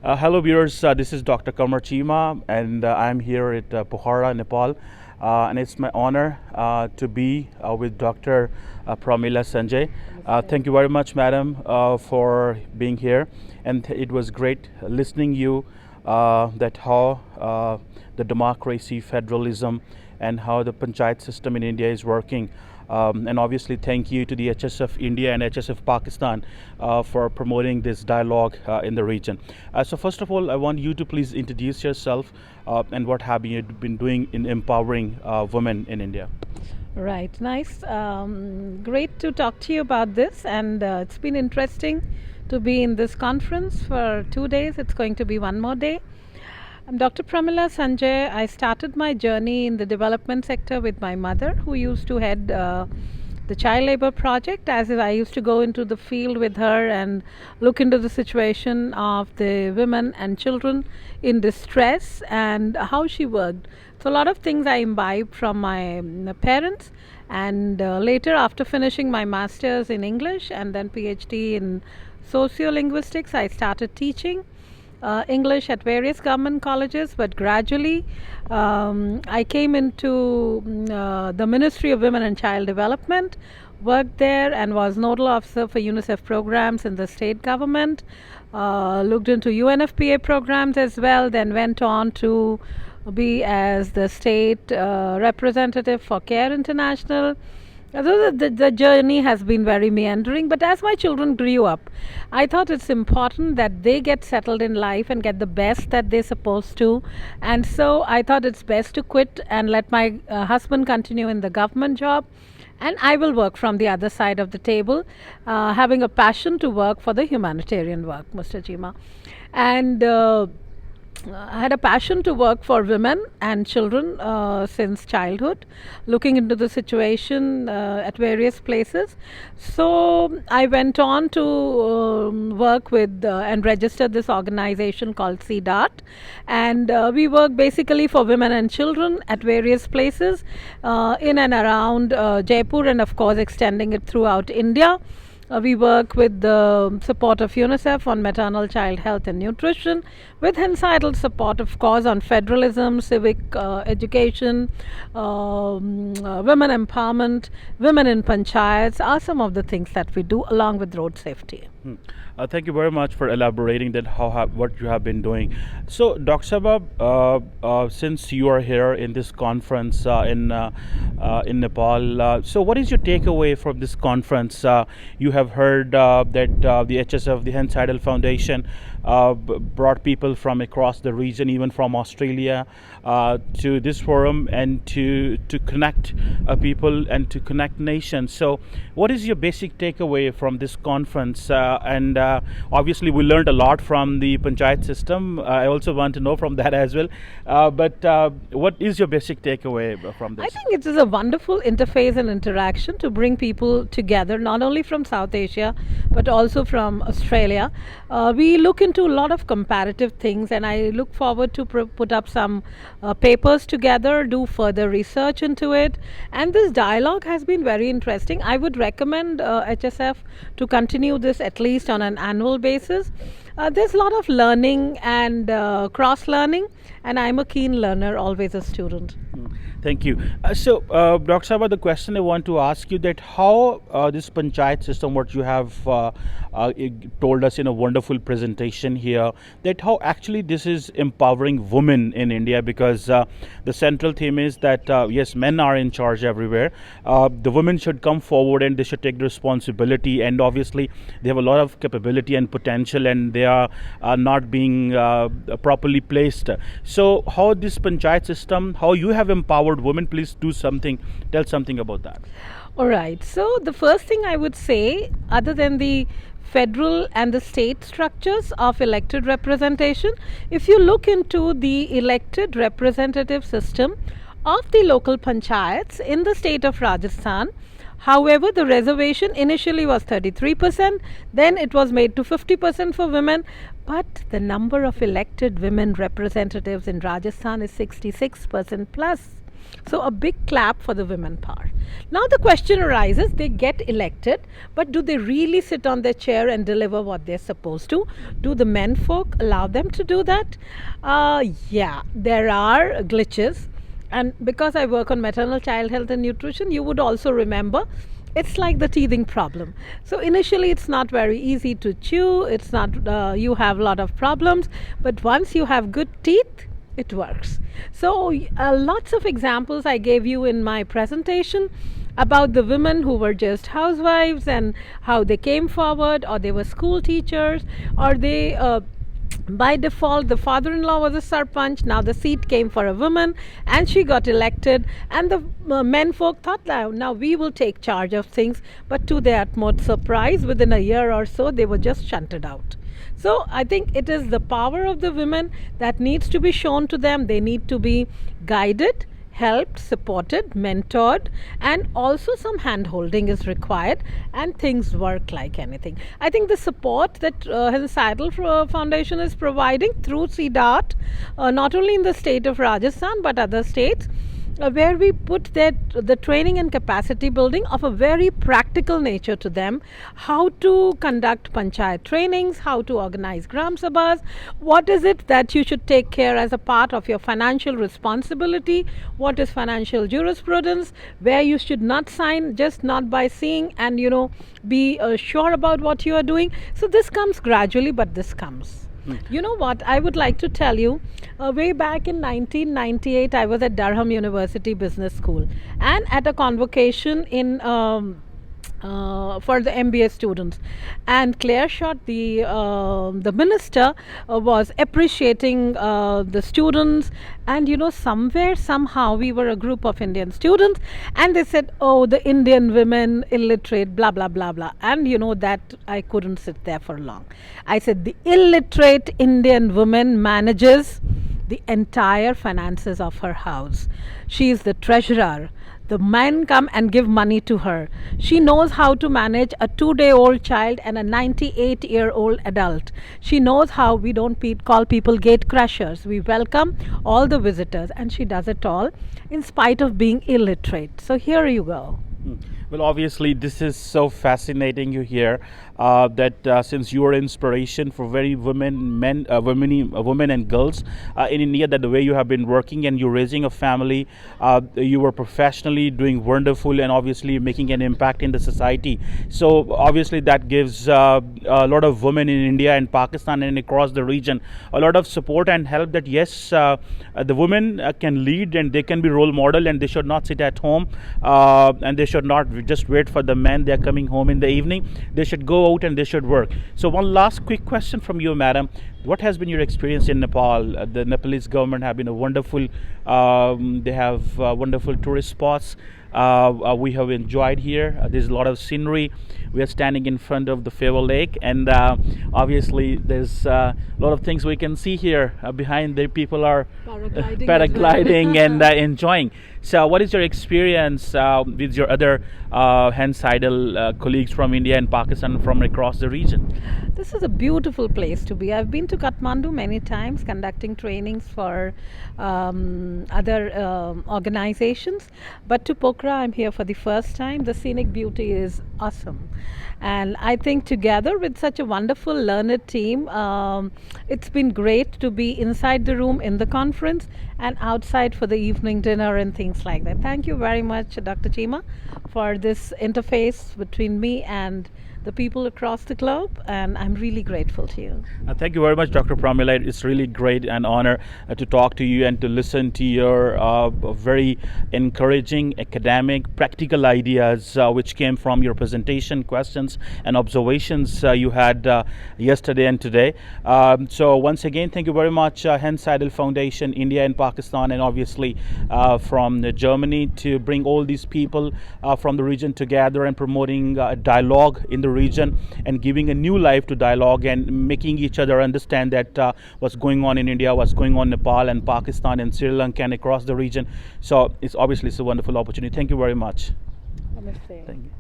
Hello, viewers. This is Dr. Qamar Cheema, and I'm here at Pokhara, Nepal. And it's my honor to be with Dr. Pramila Sanjaya. Thank you very much, madam, for being here. And it was great listening you that how the democracy, federalism, and how the panchayat system in India is working. And obviously, thank you to the HSF India and HSF Pakistan for promoting this dialogue in the region. So first of all, I want you to please introduce yourself and what have you been doing in empowering women in India. Right, nice. Great to talk to you about this, and it's been interesting to be in this conference for 2 days. It's going to be one more day. I'm Dr. Pramila Sanjaya. I started my journey in the development sector with my mother, who used to head the child labor project. As I used to go into the field with her and look into the situation of the women and children in distress and how she worked. So a lot of things I imbibed from my parents, and later, after finishing my master's in English and then PhD in sociolinguistics, I started teaching English at various government colleges, but gradually I came into the Ministry of Women and Child Development, worked there and was nodal officer for UNICEF programs in the state government, looked into UNFPA programs as well, then went on to be as the state representative for CARE International. So the journey has been very meandering, but as my children grew up, I thought it's important that they get settled in life and get the best that they're supposed to. And so I thought it's best to quit and let my husband continue in the government job. And I will work from the other side of the table, having a passion to work for the humanitarian work, Mr. Cheema. And I had a passion to work for women and children since childhood, looking into the situation at various places. So I went on to work with and register this organization called CDOT, and we work basically for women and children at various places in and around Jaipur, and of course extending it throughout India. We work with the support of UNICEF on maternal child health and nutrition, with hencidal support, of course, on federalism, civic education, women empowerment, women in panchayats are some of the things that we do, along with road safety. Thank you very much for elaborating that what you have been doing. So, Dr. Sabab, since you are here in this conference in Nepal, so what is your takeaway from this conference? You have heard that the HSF, the Hensidal Foundation, brought people from across the region, even from Australia, to this forum and to connect people and to connect nations. So, what is your basic takeaway from this conference? And obviously, we learned a lot from the panchayat system. I also want to know from that as well. But what is your basic takeaway from this? I think it is a wonderful interface and interaction to bring people together, not only from South Asia but also from Australia. We look into a lot of comparative things, and I look forward to put up some papers together, do further research into it. And this dialogue has been very interesting. I would recommend HSF to continue this at least on an annual basis. There's a lot of learning and cross-learning, and I'm a keen learner, always a student. Thank you. So, Dr. Sabha, the question I want to ask you that how this panchayat system, what you have told us in a wonderful presentation here, that how actually this is empowering women in India, because the central theme is that yes, men are in charge everywhere. The women should come forward and they should take the responsibility, and obviously they have a lot of capability and potential, and they are not being properly placed. So, how this panchayat system, how you have empowered women, please do something, tell something about that. All right. So the first thing I would say, other than the federal and the state structures of elected representation, if you look into the elected representative system of the local panchayats in the state of Rajasthan, however, the reservation initially was 33%, then it was made to 50% for women, but the number of elected women representatives in Rajasthan is 66% plus. So a big clap for the women part. Now the question arises, they get elected, but do they really sit on their chair and deliver what they're supposed to? Do the men folk allow them to do that? Yeah, there are glitches. And because I work on maternal child health and nutrition, you would also remember it's like the teething problem. So initially it's not very easy to chew, it's not you have a lot of problems, but once you have good teeth, it works. So lots of examples I gave you in my presentation about the women who were just housewives and how they came forward, or they were school teachers, or they by default the father-in-law was a sarpanch. Now the seat came for a woman and she got elected, and the men folk thought, now we will take charge of things, but to their utmost surprise, within a year or so they were just shunted out. So I think it is the power of the women that needs to be shown to them. They need to be guided, helped, supported, mentored, and also some hand holding is required, and things work like anything. I think the support that His Seidel Foundation is providing through CDART, not only in the state of Rajasthan but other states, where we put the training and capacity building of a very practical nature to them, how to conduct panchayat trainings, how to organize gram sabhas, what is it that you should take care as a part of your financial responsibility, what is financial jurisprudence, where you should not sign just not by seeing, and be sure about what you are doing. So this comes gradually, but this comes. You know what, I would like to tell you, way back in 1998, I was at Durham University Business School, and at a convocation in for the MBA students, and Claire Shott, the minister, was appreciating the students, and somewhere somehow we were a group of Indian students, and they said, oh, the Indian women illiterate, blah blah blah blah, and that I couldn't sit there for long. I said, the illiterate Indian woman manages the entire finances of her house. She is the treasurer. The men come and give money to her. She knows how to manage a 2-day-old child and a 98-year-old adult. She knows how we don't call people gate crashers. We welcome all the visitors, and she does it all in spite of being illiterate. So here you go. Well, obviously, this is so fascinating. You hear that since you are inspiration for very women and girls in India, that the way you have been working and you're raising a family, you were professionally doing wonderful and obviously making an impact in the society. So obviously that gives a lot of women in India and Pakistan and across the region a lot of support and help, that yes, the women can lead and they can be role model, and they should not sit at home and they should not just wait for the men. They are coming home in the evening. They should go out and they should work. So one last quick question from you, madam. What has been your experience in Nepal? The Nepalese government have been a wonderful, they have wonderful tourist spots. We have enjoyed here. There's a lot of scenery. We are standing in front of the Fair Lake, and obviously there's a lot of things we can see here. Behind there, people are paragliding and enjoying. So what is your experience with your other Hans Seidel colleagues from India and Pakistan from across the region? This is a beautiful place to be. I've been to Kathmandu many times conducting trainings for other organizations, but to Pokhara I'm here for the first time. The scenic beauty is awesome, and I think together with such a wonderful learned team, it's been great to be inside the room in the conference and outside for the evening dinner and things like that. Thank you very much, Dr. Cheema, for this interface between me and the people across the globe, and I'm really grateful to you. Thank you very much, Dr. Pramila. It's really great and honor to talk to you and to listen to your very encouraging academic practical ideas which came from your presentation, questions and observations you had yesterday and today. So once again, thank you very much, Hans Seidel Foundation, India and Pakistan, and obviously from Germany, to bring all these people from the region together and promoting dialogue in the region and giving a new life to dialogue and making each other understand that what's going on in India, what's going on in Nepal and Pakistan and Sri Lanka and across the region. So it's obviously a wonderful opportunity. Thank you very much. Namaste. Thank you.